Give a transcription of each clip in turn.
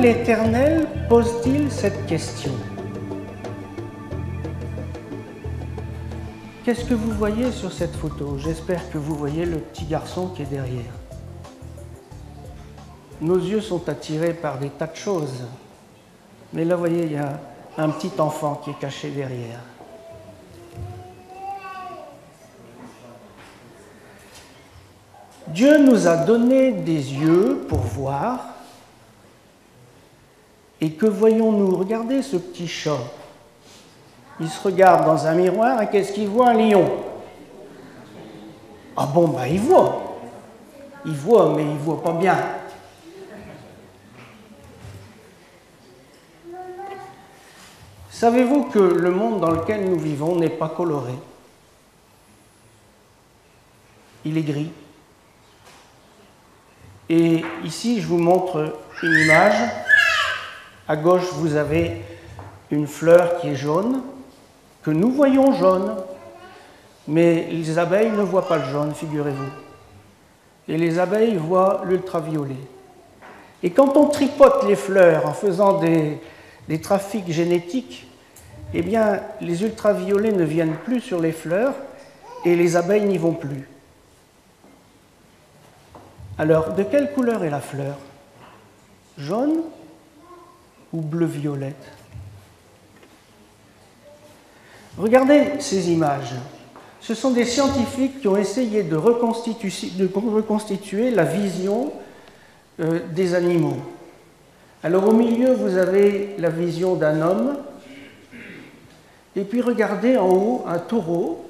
l'Éternel pose-t-il cette question? Qu'est-ce que vous voyez sur cette photo? J'espère que vous voyez le petit garçon qui est derrière. Nos yeux sont attirés par des tas de choses. Mais là, vous voyez, il y a un petit enfant qui est caché derrière. Dieu nous a donné des yeux pour voir. Et que voyons-nous? Regardez ce petit chat. Il se regarde dans un miroir et qu'est-ce qu'il voit? Un lion. Ah bon, ben il voit. Il voit, mais il ne voit pas bien. Savez-vous que le monde dans lequel nous vivons n'est pas coloré? Il est gris. Et ici, je vous montre une image. À gauche, vous avez une fleur qui est jaune, que nous voyons jaune, mais les abeilles ne voient pas le jaune, figurez-vous. Et les abeilles voient l'ultraviolet. Et quand on tripote les fleurs en faisant des trafics génétiques, eh bien, les ultraviolets ne viennent plus sur les fleurs et les abeilles n'y vont plus. Alors, de quelle couleur est la fleur? Jaune ou bleu-violette? Regardez ces images. Ce sont des scientifiques qui ont essayé de reconstituer la vision des animaux. Alors au milieu, vous avez la vision d'un homme. Et puis regardez en haut un taureau.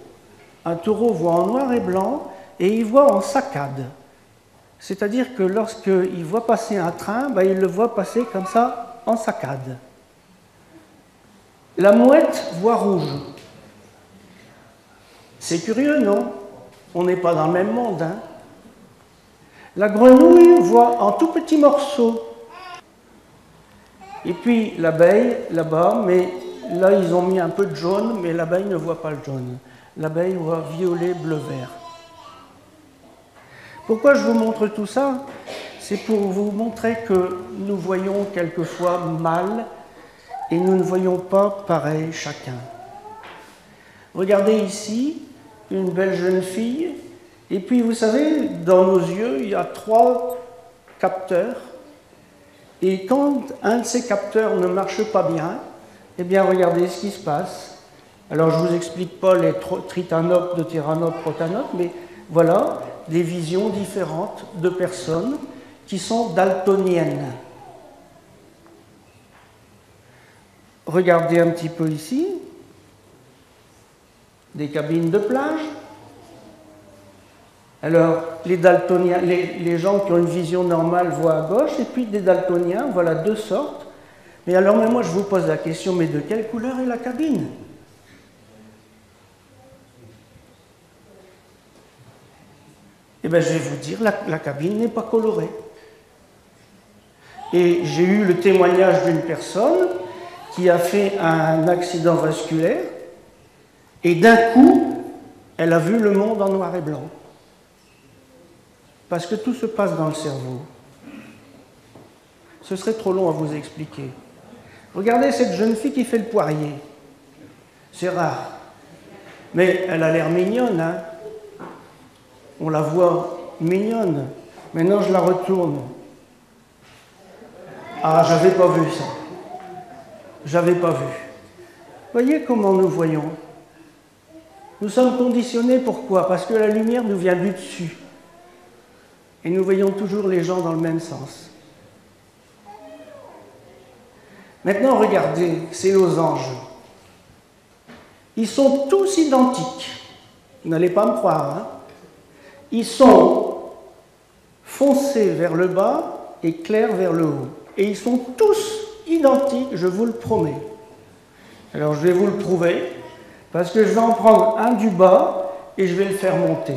Un taureau voit en noir et blanc et il voit en saccade. C'est-à-dire que lorsqu'il voit passer un train, il le voit passer comme ça en saccade. La mouette voit rouge. C'est curieux, non? On n'est pas dans le même monde, hein? La grenouille voit en tout petits morceaux. Et puis l'abeille, là-bas, mais là ils ont mis un peu de jaune, mais l'abeille ne voit pas le jaune. L'abeille voit violet, bleu, vert. Pourquoi je vous montre tout ça? C'est pour vous montrer que nous voyons quelquefois mal et nous ne voyons pas pareil chacun. Regardez ici, une belle jeune fille, et puis vous savez, dans nos yeux, il y a 3 capteurs, et quand un de ces capteurs ne marche pas bien, eh bien regardez ce qui se passe. Alors je ne vous explique pas les tritanopes, deutéranopes, protanopes, mais voilà des visions différentes de personnes qui sont daltoniennes. Regardez un petit peu ici, des cabines de plage. Alors, les daltoniens, les gens qui ont une vision normale voient à gauche, et puis des daltoniens, voilà 2 sortes. Mais alors, moi, je vous pose la question, mais de quelle couleur est la cabine? Eh bien, je vais vous dire, la cabine n'est pas colorée. Et j'ai eu le témoignage d'une personne qui a fait un accident vasculaire, et d'un coup, elle a vu le monde en noir et blanc. Parce que tout se passe dans le cerveau. Ce serait trop long à vous expliquer. Regardez cette jeune fille qui fait le poirier. C'est rare. Mais elle a l'air mignonne, hein? On la voit mignonne. Maintenant, je la retourne. Ah, j'avais pas vu ça. J'avais pas vu. Voyez comment nous voyons. Nous sommes conditionnés, pourquoi? Parce que la lumière nous vient du dessus. Et nous voyons toujours les gens dans le même sens. Maintenant, regardez ces losanges. Ils sont tous identiques. Vous n'allez pas me croire, hein? Ils sont foncés vers le bas et clairs vers le haut. Et ils sont tous identiques, je vous le promets. Alors je vais vous le prouver, parce que je vais en prendre un du bas et je vais le faire monter.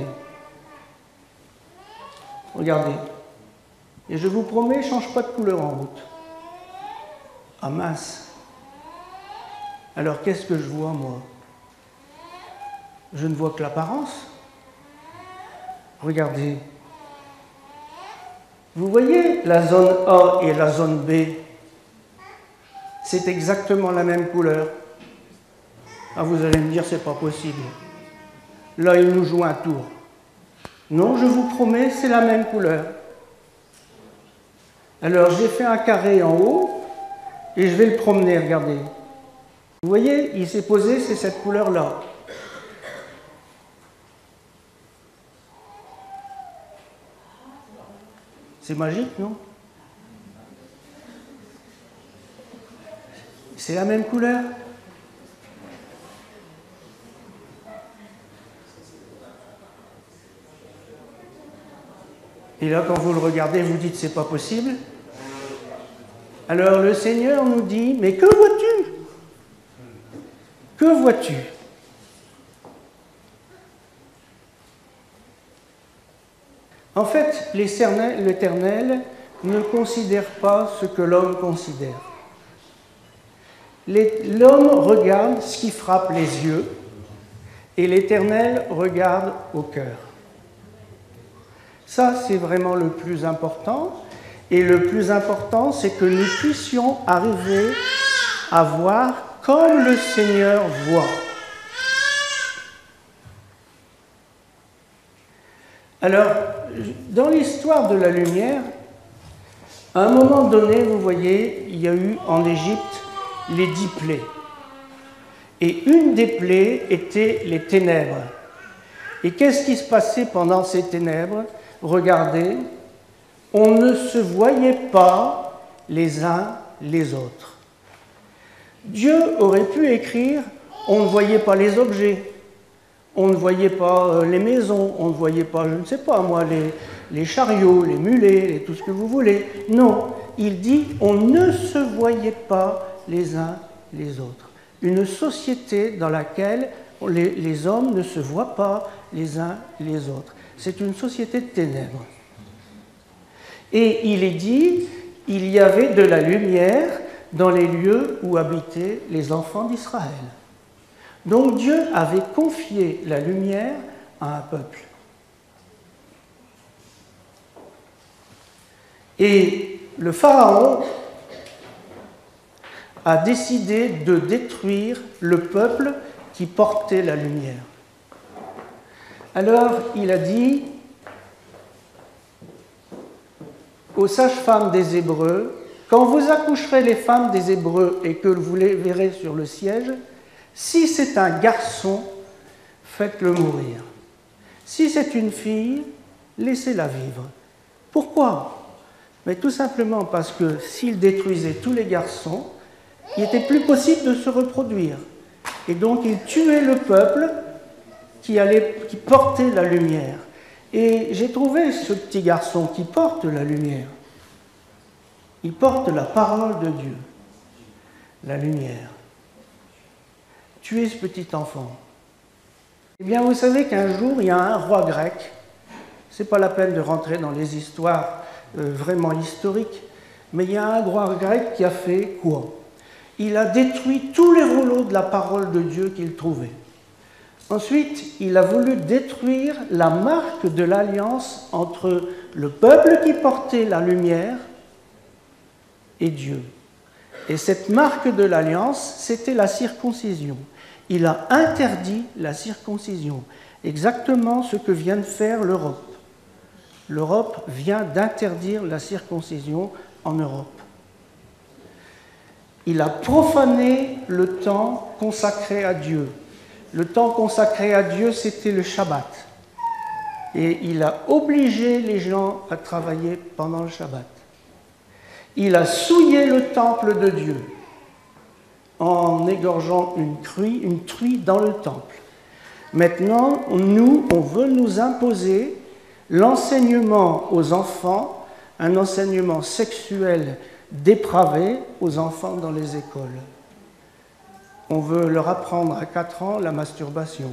Regardez. Et je vous promets, il ne change pas de couleur en route. Ah mince. Alors qu'est-ce que je vois, moi? Je ne vois que l'apparence. Regardez. Vous voyez la zone A et la zone B? c'est exactement la même couleur. Ah, vous allez me dire, c'est pas possible. Là, il nous joue un tour. Non, je vous promets, c'est la même couleur. Alors, j'ai fait un carré en haut et je vais le promener, regardez. Vous voyez, il s'est posé, c'est cette couleur-là. C'est magique, non? C'est la même couleur. Et là, quand vous le regardez, vous dites, c'est pas possible. Alors le Seigneur nous dit, mais que vois-tu? Que vois-tu? En fait, l'Éternel ne considère pas ce que l'homme considère. L'homme regarde ce qui frappe les yeux et l'Éternel regarde au cœur. Ça, c'est vraiment le plus important. Et le plus important, c'est que nous puissions arriver à voir comme le Seigneur voit. Alors, dans l'histoire de la lumière, à un moment donné, vous voyez, il y a eu en Égypte les 10 plaies. Et une des plaies était les ténèbres. Et qu'est-ce qui se passait pendant ces ténèbres? Regardez, on ne se voyait pas les uns les autres. Dieu aurait pu écrire, on ne voyait pas les objets, on ne voyait pas les maisons, on ne voyait pas, je ne sais pas moi, les chariots, les mulets, tout ce que vous voulez. Non, il dit, on ne se voyait pas les uns les autres. Une société dans laquelle les hommes ne se voient pas les uns les autres. C'est une société de ténèbres. Et il est dit, il y avait de la lumière dans les lieux où habitaient les enfants d'Israël. Donc Dieu avait confié la lumière à un peuple. Et le Pharaon a décidé de détruire le peuple qui portait la lumière. Alors il a dit aux sages-femmes des Hébreux, quand vous accoucherez les femmes des Hébreux et que vous les verrez sur le siège, si c'est un garçon, faites-le mourir. Si c'est une fille, laissez-la vivre. Pourquoi? Mais tout simplement parce que s'il détruisait tous les garçons, il n'était plus possible de se reproduire. Et donc il tuait le peuple qui portait la lumière. Et j'ai trouvé ce petit garçon qui porte la lumière. Il porte la parole de Dieu, la lumière. Tuez ce petit enfant. Eh bien, vous savez qu'un jour, il y a un roi grec. Ce n'est pas la peine de rentrer dans les histoires vraiment historiques, mais il y a un roi grec qui a fait quoi? Il a détruit tous les rouleaux de la parole de Dieu qu'il trouvait. Ensuite, il a voulu détruire la marque de l'alliance entre le peuple qui portait la lumière et Dieu. Et cette marque de l'alliance, c'était la circoncision. Il a interdit la circoncision, exactement ce que vient de faire l'Europe. L'Europe vient d'interdire la circoncision en Europe. Il a profané le temps consacré à Dieu. Le temps consacré à Dieu, c'était le Shabbat. Et il a obligé les gens à travailler pendant le Shabbat. Il a souillé le temple de Dieu en égorgeant une truie dans le temple. Maintenant, on veut nous imposer l'enseignement aux enfants, un enseignement sexuel dépravé aux enfants dans les écoles. On veut leur apprendre à 4 ans la masturbation.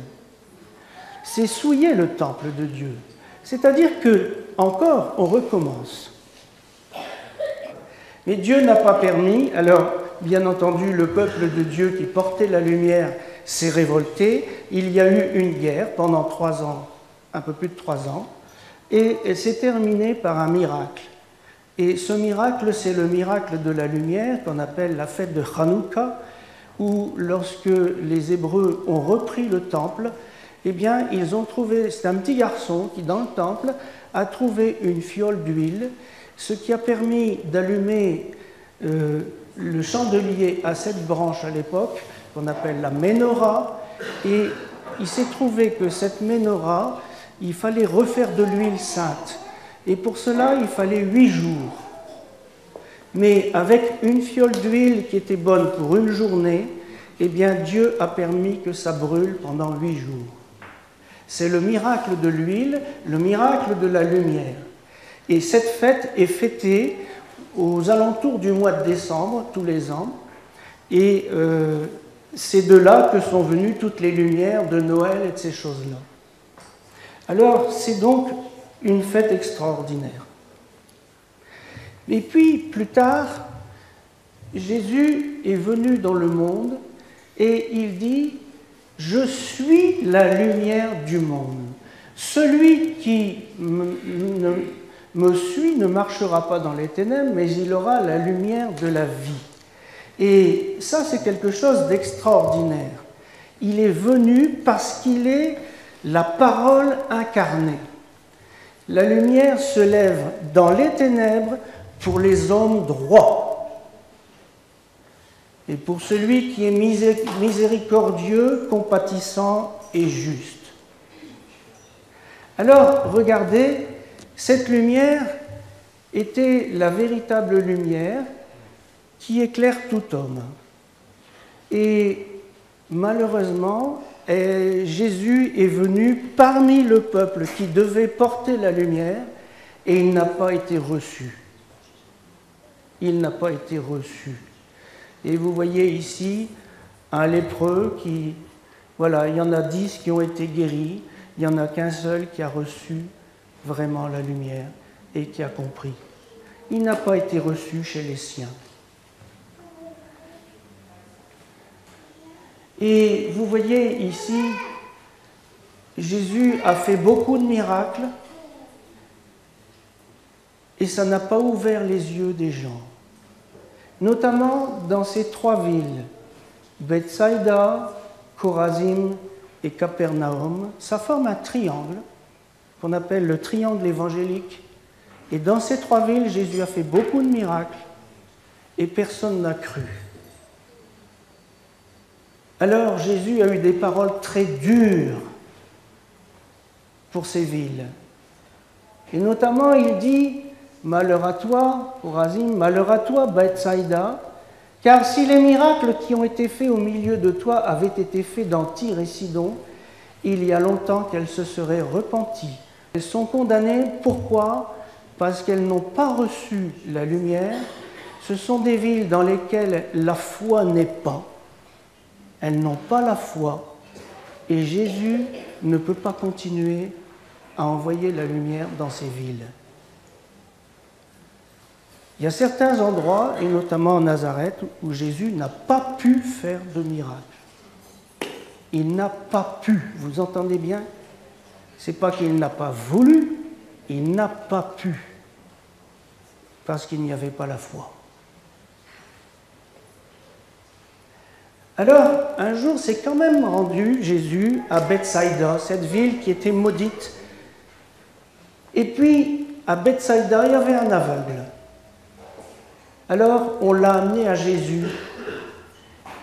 C'est souiller le temple de Dieu. C'est-à-dire que, encore, on recommence. Mais Dieu n'a pas permis, alors, bien entendu, le peuple de Dieu qui portait la lumière s'est révolté. Il y a eu une guerre pendant 3 ans, un peu plus de 3 ans, et elle s'est terminée par un miracle. Et ce miracle, c'est le miracle de la lumière qu'on appelle la fête de Hanouka, où lorsque les Hébreux ont repris le temple, eh bien, ils ont trouvé, c'est un petit garçon qui, dans le temple, a trouvé une fiole d'huile, ce qui a permis d'allumer le chandelier à 7 branches à l'époque, qu'on appelle la menorah, et il s'est trouvé que cette menorah, il fallait refaire de l'huile sainte, et pour cela, il fallait 8 jours. Mais avec une fiole d'huile qui était bonne pour une journée, eh bien, Dieu a permis que ça brûle pendant 8 jours. C'est le miracle de l'huile, le miracle de la lumière. Et cette fête est fêtée aux alentours du mois de décembre, tous les ans. Et c'est de là que sont venues toutes les lumières de Noël et de ces choses-là. Alors, c'est donc une fête extraordinaire. Et puis, plus tard, Jésus est venu dans le monde et il dit « Je suis la lumière du monde. Celui qui me suit ne marchera pas dans les ténèbres, mais il aura la lumière de la vie. » Et ça, c'est quelque chose d'extraordinaire. Il est venu parce qu'il est la parole incarnée. La lumière se lève dans les ténèbres pour les hommes droits. Et pour celui qui est miséricordieux, compatissant et juste. Alors, regardez, cette lumière était la véritable lumière qui éclaire tout homme. Et malheureusement, Jésus est venu parmi le peuple qui devait porter la lumière et il n'a pas été reçu. Il n'a pas été reçu. Et vous voyez ici un lépreux qui, voilà, il y en a 10 qui ont été guéris, il n'y en a qu'un seul qui a reçu vraiment la lumière et qui a compris. Il n'a pas été reçu chez les siens. Et vous voyez ici, Jésus a fait beaucoup de miracles et ça n'a pas ouvert les yeux des gens. Notamment dans ces 3 villes, Bethsaïda, Chorazim et Capernaum, ça forme un triangle qu'on appelle le triangle évangélique. Et dans ces 3 villes, Jésus a fait beaucoup de miracles et personne n'a cru. Alors Jésus a eu des paroles très dures pour ces villes. Et notamment, il dit « Malheur à toi, Chorazim, malheur à toi, Bethsaïda, car si les miracles qui ont été faits au milieu de toi avaient été faits dans Tyr et Sidon, il y a longtemps qu'elles se seraient repenties. Elles sont condamnées, pourquoi ? Parce qu'elles n'ont pas reçu la lumière. Ce sont des villes dans lesquelles la foi n'est pas. Elles n'ont pas la foi. Et Jésus ne peut pas continuer à envoyer la lumière dans ces villes. Il y a certains endroits, et notamment en Nazareth, où Jésus n'a pas pu faire de miracle. Il n'a pas pu, vous entendez bien ? Ce n'est pas qu'il n'a pas voulu, il n'a pas pu, parce qu'il n'y avait pas la foi. Alors, un jour, s'est quand même rendu Jésus à Bethsaïda, cette ville qui était maudite. Et puis, à Bethsaïda, il y avait un aveugle. Alors, on l'a amené à Jésus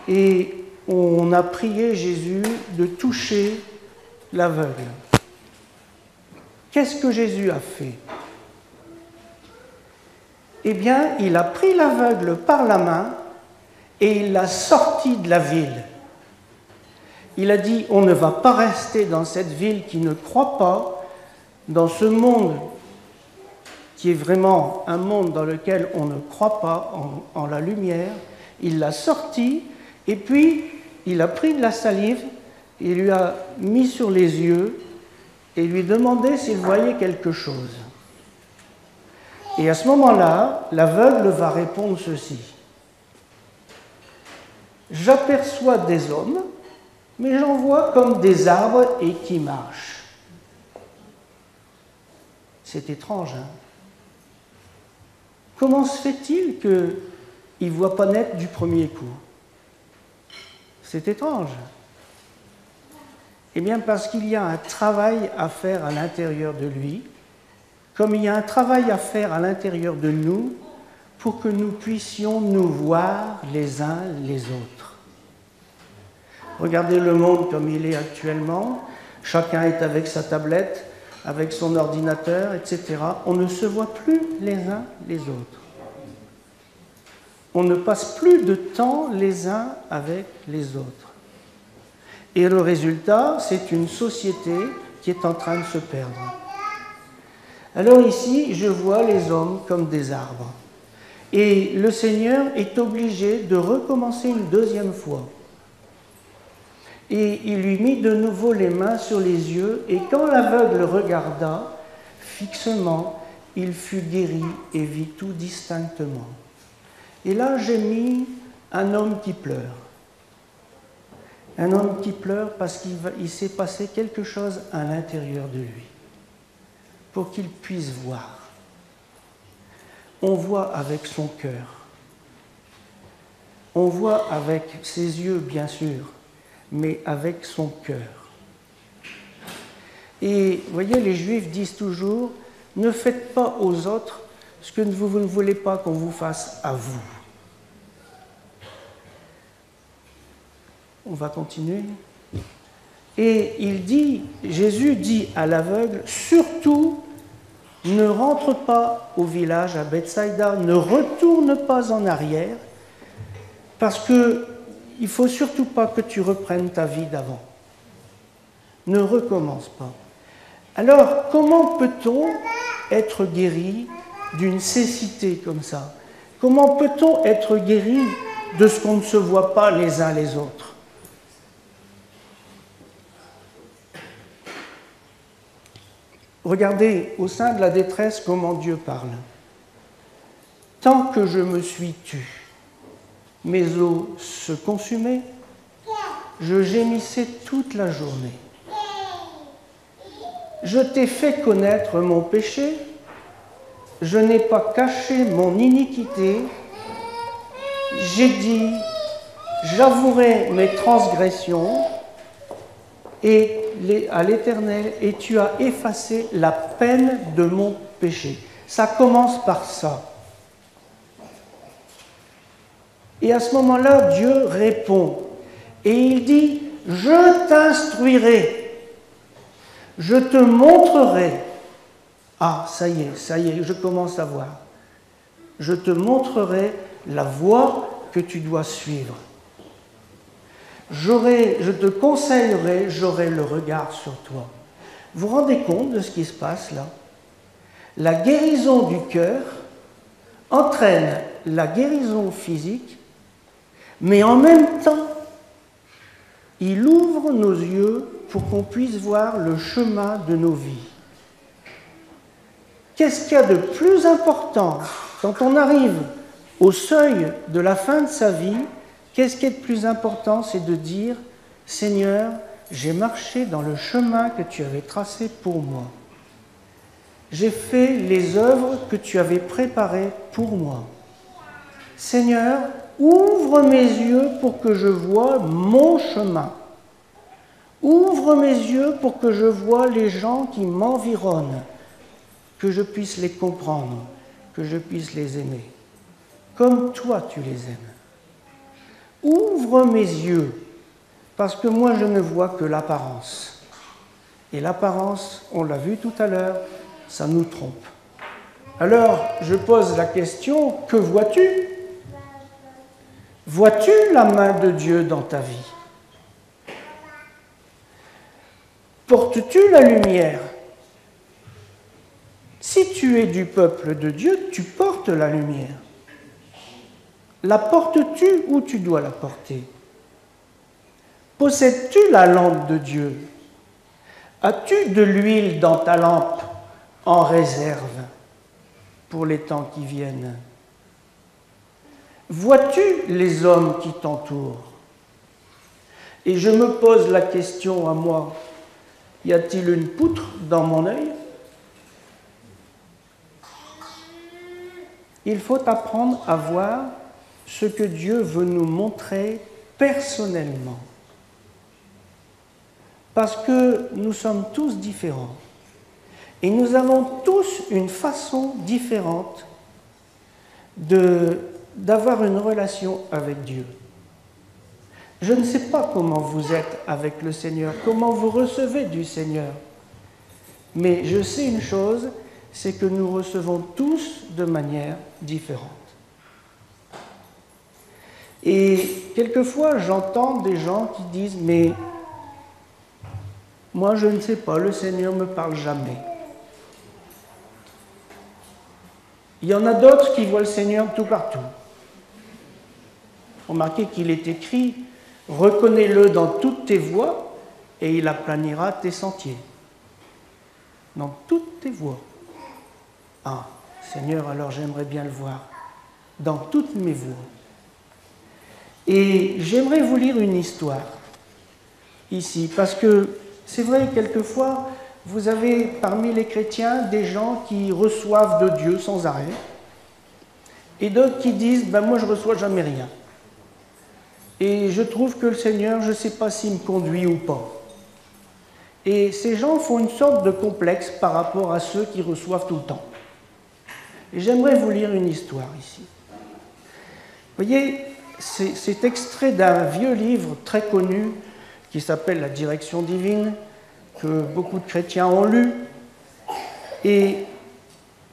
et on a prié Jésus de toucher l'aveugle. Qu'est-ce que Jésus a fait ? Eh bien, il a pris l'aveugle par la main et il l'a sorti de la ville. Il a dit, on ne va pas rester dans cette ville qui ne croit pas, dans ce monde qui est vraiment un monde dans lequel on ne croit pas en la lumière. Il l'a sorti et puis il a pris de la salive, il lui a mis sur les yeux et lui demandé s'il voyait quelque chose. Et à ce moment-là, l'aveugle va répondre ceci. J'aperçois des hommes, mais j'en vois comme des arbres et qui marchent. C'est étrange, hein ? Comment se fait-il qu'il ne voit pas naître du premier coup? C'est étrange. Eh bien, parce qu'il y a un travail à faire à l'intérieur de lui, comme il y a un travail à faire à l'intérieur de nous pour que nous puissions nous voir les uns les autres. Regardez le monde comme il est actuellement. Chacun est avec sa tablette, avec son ordinateur, etc. On ne se voit plus les uns les autres. On ne passe plus de temps les uns avec les autres. Et le résultat, c'est une société qui est en train de se perdre. Alors ici, je vois les hommes comme des arbres. Et le Seigneur est obligé de recommencer une deuxième fois. Et il lui mit de nouveau les mains sur les yeux, et quand l'aveugle regarda fixement, il fut guéri et vit tout distinctement. Et là, j'ai mis un homme qui pleure. Un homme qui pleure parce qu'il s'est passé quelque chose à l'intérieur de lui, pour qu'il puisse voir. On voit avec son cœur. On voit avec ses yeux, bien sûr, mais avec son cœur. Et vous voyez, les Juifs disent toujours, ne faites pas aux autres ce que vous ne voulez pas qu'on vous fasse à vous. On va continuer. Et Jésus dit à l'aveugle, surtout, ne rentre pas au village à Bethsaïda, ne retourne pas en arrière, parce qu'il ne faut surtout pas que tu reprennes ta vie d'avant. Ne recommence pas. Alors, comment peut-on être guéri d'une cécité comme ça? Comment peut-on être guéri de ce qu'on ne se voit pas les uns les autres? Regardez au sein de la détresse comment Dieu parle. Tant que je me suis tu, mes os se consumaient, je gémissais toute la journée. Je t'ai fait connaître mon péché, je n'ai pas caché mon iniquité, j'ai dit, j'avouerai mes transgressions à l'Éternel, et tu as effacé la peine de mon péché. Ça commence par ça. Et à ce moment-là, Dieu répond. Et il dit, je t'instruirai, je te montrerai. Ah, ça y est, je commence à voir. Je te montrerai la voie que tu dois suivre. Je te conseillerai, j'aurai le regard sur toi. Vous vous rendez compte de ce qui se passe là? La guérison du cœur entraîne la guérison physique, mais en même temps, il ouvre nos yeux pour qu'on puisse voir le chemin de nos vies. Qu'est-ce qu'il y a de plus important quand on arrive au seuil de la fin de sa vie? Qu'est-ce qui est de plus important? C'est de dire, Seigneur, j'ai marché dans le chemin que tu avais tracé pour moi. J'ai fait les œuvres que tu avais préparées pour moi. Seigneur, ouvre mes yeux pour que je voie mon chemin. Ouvre mes yeux pour que je voie les gens qui m'environnent, que je puisse les comprendre, que je puisse les aimer, comme toi tu les aimes. Ouvre mes yeux, parce que moi je ne vois que l'apparence. Et l'apparence, on l'a vu tout à l'heure, ça nous trompe. Alors, je pose la question, que vois-tu? Vois-tu la main de Dieu dans ta vie? Portes-tu la lumière? Si tu es du peuple de Dieu, tu portes la lumière. La portes-tu ou tu dois la porter? Possèdes-tu la lampe de Dieu? As-tu de l'huile dans ta lampe en réserve pour les temps qui viennent? Vois-tu les hommes qui t'entourent? Et je me pose la question à moi, y a-t-il une poutre dans mon œil? il faut apprendre à voir ce que Dieu veut nous montrer personnellement. Parce que nous sommes tous différents. Et nous avons tous une façon différente d'avoir une relation avec Dieu. Je ne sais pas comment vous êtes avec le Seigneur, comment vous recevez du Seigneur. Mais je sais une chose, c'est que nous recevons tous de manière différente. Et quelquefois, j'entends des gens qui disent « Mais moi, je ne sais pas, le Seigneur ne me parle jamais. » Il y en a d'autres qui voient le Seigneur tout partout. Remarquez qu'il est écrit « Reconnais-le dans toutes tes voies et il aplanira tes sentiers. » Dans toutes tes voies. Ah, Seigneur, alors j'aimerais bien le voir. Dans toutes mes voies. Et j'aimerais vous lire une histoire ici, parce que c'est vrai, quelquefois, vous avez parmi les chrétiens des gens qui reçoivent de Dieu sans arrêt, et d'autres qui disent ben, « moi je ne reçois jamais rien. Et je trouve que le Seigneur, je ne sais pas s'il me conduit ou pas. » Et ces gens font une sorte de complexe par rapport à ceux qui reçoivent tout le temps. Et j'aimerais vous lire une histoire ici. Vous voyez, c'est extrait d'un vieux livre très connu qui s'appelle « La direction divine », que beaucoup de chrétiens ont lu. Et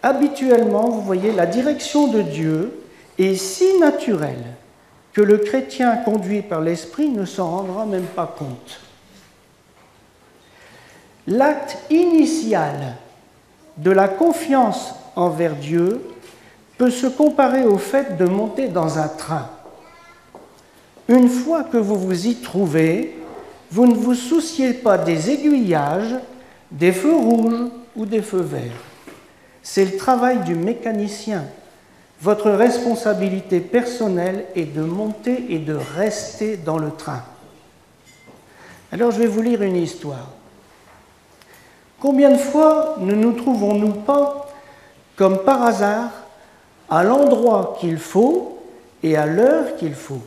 habituellement, vous voyez, la direction de Dieu est si naturelle que le chrétien conduit par l'Esprit ne s'en rendra même pas compte. L'acte initial de la confiance envers Dieu peut se comparer au fait de monter dans un train. Une fois que vous vous y trouvez, vous ne vous souciez pas des aiguillages, des feux rouges ou des feux verts. C'est le travail du mécanicien. Votre responsabilité personnelle est de monter et de rester dans le train. Alors je vais vous lire une histoire. Combien de fois ne nous trouvons-nous pas, comme par hasard, à l'endroit qu'il faut et à l'heure qu'il faut?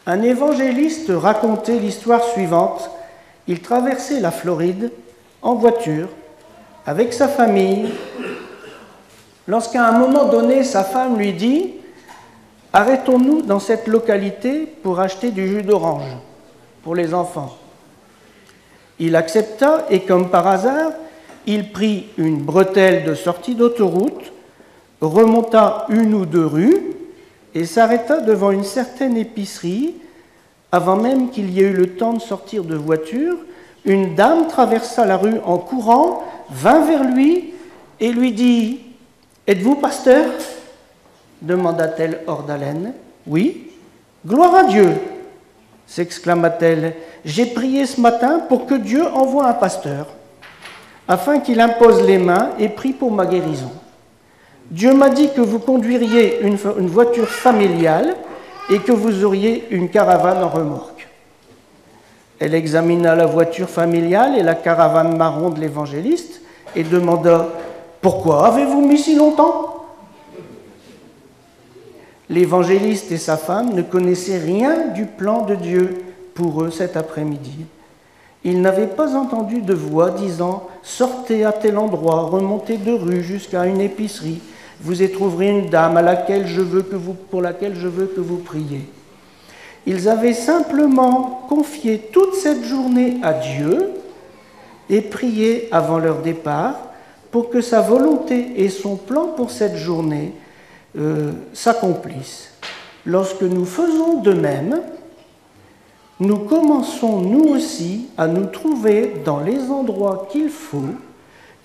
Un évangéliste racontait l'histoire suivante. Il traversait la Floride en voiture avec sa famille lorsqu'à un moment donné, sa femme lui dit « Arrêtons-nous dans cette localité pour acheter du jus d'orange pour les enfants. » Il accepta et comme par hasard, il prit une bretelle de sortie d'autoroute, remonta une ou deux rues et s'arrêta devant une certaine épicerie. Avant même qu'il y ait eu le temps de sortir de voiture, une dame traversa la rue en courant, vint vers lui et lui dit « Êtes-vous pasteur ?» demanda-t-elle hors d'haleine. « Oui. »« Gloire à Dieu !» s'exclama-t-elle. « J'ai prié ce matin pour que Dieu envoie un pasteur, afin qu'il impose les mains et prie pour ma guérison. Dieu m'a dit que vous conduiriez une voiture familiale et que vous auriez une caravane en remorque. » Elle examina la voiture familiale et la caravane marron de l'évangéliste et demanda « Pourquoi avez-vous mis si longtemps ?» L'évangéliste et sa femme ne connaissaient rien du plan de Dieu pour eux cet après-midi. Ils n'avaient pas entendu de voix disant « Sortez à tel endroit, remontez de rue jusqu'à une épicerie, vous y trouverez une dame pour laquelle je veux que vous priez. » Ils avaient simplement confié toute cette journée à Dieu et prié avant leur départ pour que sa volonté et son plan pour cette journée s'accomplissent. Lorsque nous faisons de même, nous commençons nous aussi à nous trouver dans les endroits qu'il faut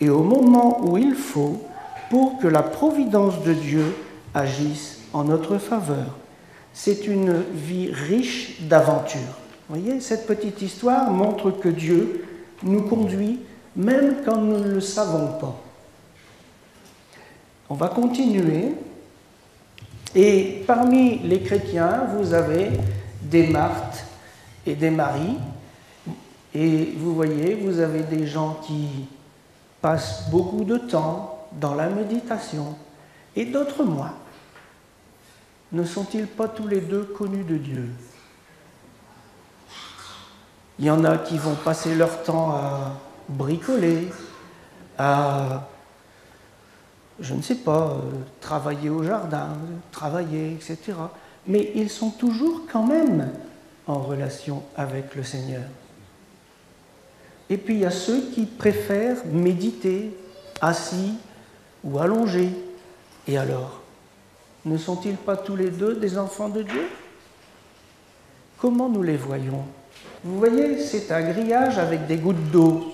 et au moment où il faut pour que la providence de Dieu agisse en notre faveur. C'est une vie riche d'aventures. Vous voyez, cette petite histoire montre que Dieu nous conduit même quand nous ne le savons pas. On va continuer. Et parmi les chrétiens, vous avez des Marthes et des Maries. Et vous voyez, vous avez des gens qui passent beaucoup de temps dans la méditation Et d'autres moins. Ne sont-ils pas tous les deux connus de Dieu? Il y en a qui vont passer leur temps à bricoler, à, je ne sais pas, travailler au jardin, travailler, etc. Mais ils sont toujours quand même en relation avec le Seigneur. Et puis il y a ceux qui préfèrent méditer, assis ou allongés. Et alors, ne sont-ils pas tous les deux des enfants de Dieu? Comment nous les voyons? Vous voyez, c'est un grillage avec des gouttes d'eau.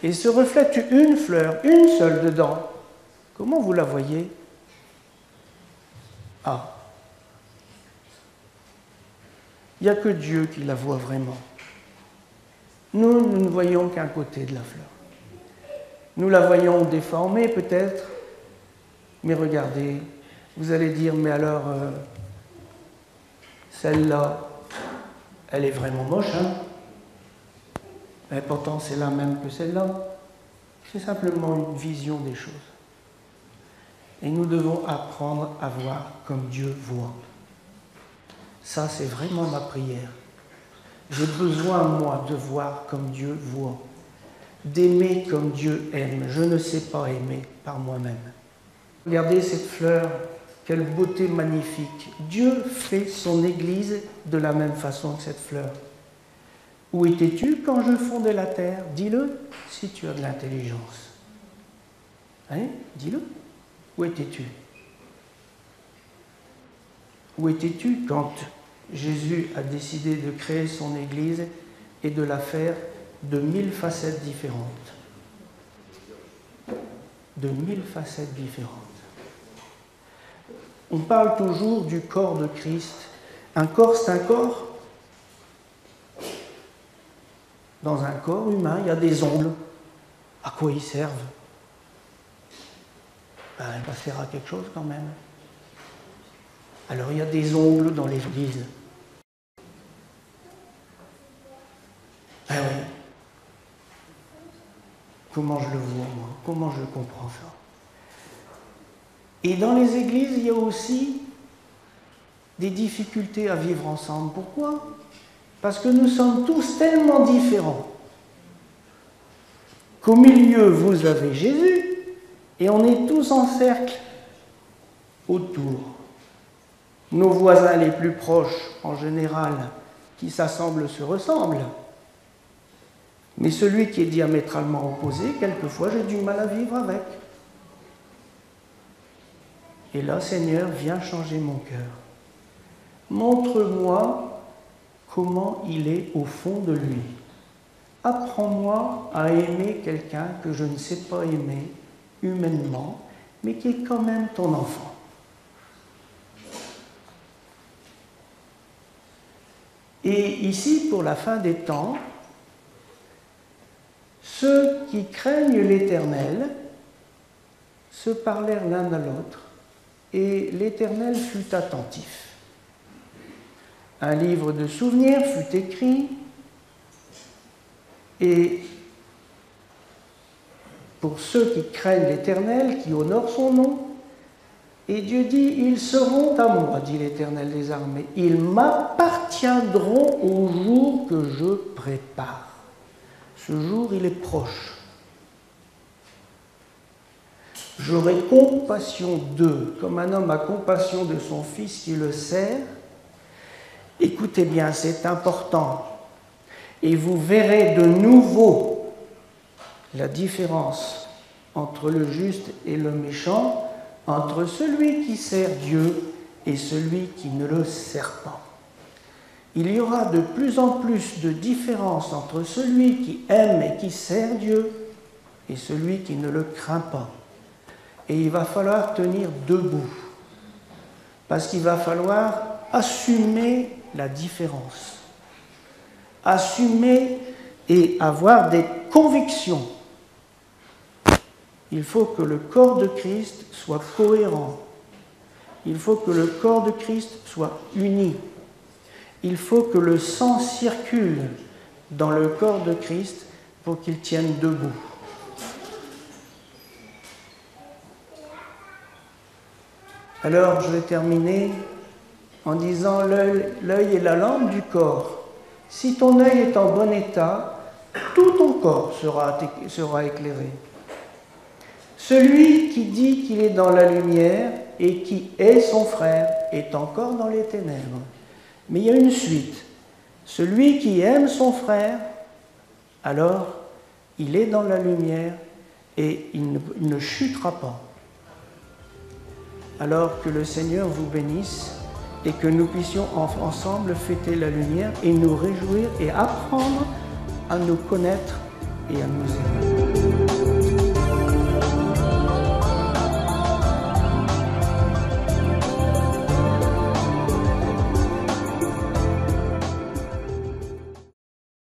Et se reflète une fleur, une seule dedans. Comment vous la voyez? Ah. Il n'y a que Dieu qui la voit vraiment. Nous ne voyons qu'un côté de la fleur. Nous la voyons déformée peut-être, mais regardez, vous allez dire, mais alors, celle-là, elle est vraiment moche, hein? Et pourtant, c'est la même que celle-là. C'est simplement une vision des choses. Et nous devons apprendre à voir comme Dieu voit. Ça, c'est vraiment ma prière. J'ai besoin, moi, de voir comme Dieu voit, d'aimer comme Dieu aime. Je ne sais pas aimer par moi-même. Regardez cette fleur, quelle beauté magnifique. Dieu fait son Église de la même façon que cette fleur. Où étais-tu quand je fondais la terre? Dis-le si tu as de l'intelligence. Hein? Dis-le. Où étais-tu? Où étais-tu quand Jésus a décidé de créer son Église et de la faire de 1000 facettes différentes? De 1000 facettes différentes. On parle toujours du corps de Christ. Un corps, c'est un corps. Dans un corps humain, il y a des ongles. À quoi ils servent? Ben, ça sert à quelque chose quand même. Alors il y a des ongles dans l'Église. Ah oui. Comment je le vois, moi? Comment je comprends ça? Et dans les églises, il y a aussi des difficultés à vivre ensemble. Pourquoi? Parce que nous sommes tous tellement différents qu'au milieu, vous avez Jésus et on est tous en cercle autour. Nos voisins les plus proches, en général, qui s'assemblent, se ressemblent. Mais celui qui est diamétralement opposé, quelquefois, j'ai du mal à vivre avec. Et là, Seigneur, viens changer mon cœur. Montre-moi comment il est au fond de lui. Apprends-moi à aimer quelqu'un que je ne sais pas aimer humainement, mais qui est quand même ton enfant. Et ici, pour la fin des temps, ceux qui craignent l'Éternel se parlèrent l'un à l'autre, et l'Éternel fut attentif. Un livre de souvenirs fut écrit, et pour ceux qui craignent l'Éternel, qui honorent son nom, et Dieu dit, ils seront à moi, dit l'Éternel des armées, ils m'appartiendront au jour que je prépare. Ce jour, il est proche. J'aurai compassion d'eux, comme un homme a compassion de son fils qui le sert. Écoutez bien, c'est important. Et vous verrez de nouveau la différence entre le juste et le méchant, entre celui qui sert Dieu et celui qui ne le sert pas. Il y aura de plus en plus de différence entre celui qui aime et qui sert Dieu et celui qui ne le craint pas. Et il va falloir tenir debout, parce qu'il va falloir assumer la différence, assumer et avoir des convictions. Il faut que le corps de Christ soit cohérent. Il faut que le corps de Christ soit uni. Il faut que le sang circule dans le corps de Christ pour qu'il tienne debout. Alors je vais terminer en disant l'œil est la lampe du corps. Si ton œil est en bon état, tout ton corps sera éclairé. Celui qui dit qu'il est dans la lumière et qui est son frère est encore dans les ténèbres. Mais il y a une suite. Celui qui aime son frère, alors il est dans la lumière et il ne chutera pas. Alors que le Seigneur vous bénisse et que nous puissions ensemble fêter la lumière et nous réjouir et apprendre à nous connaître et à nous aimer.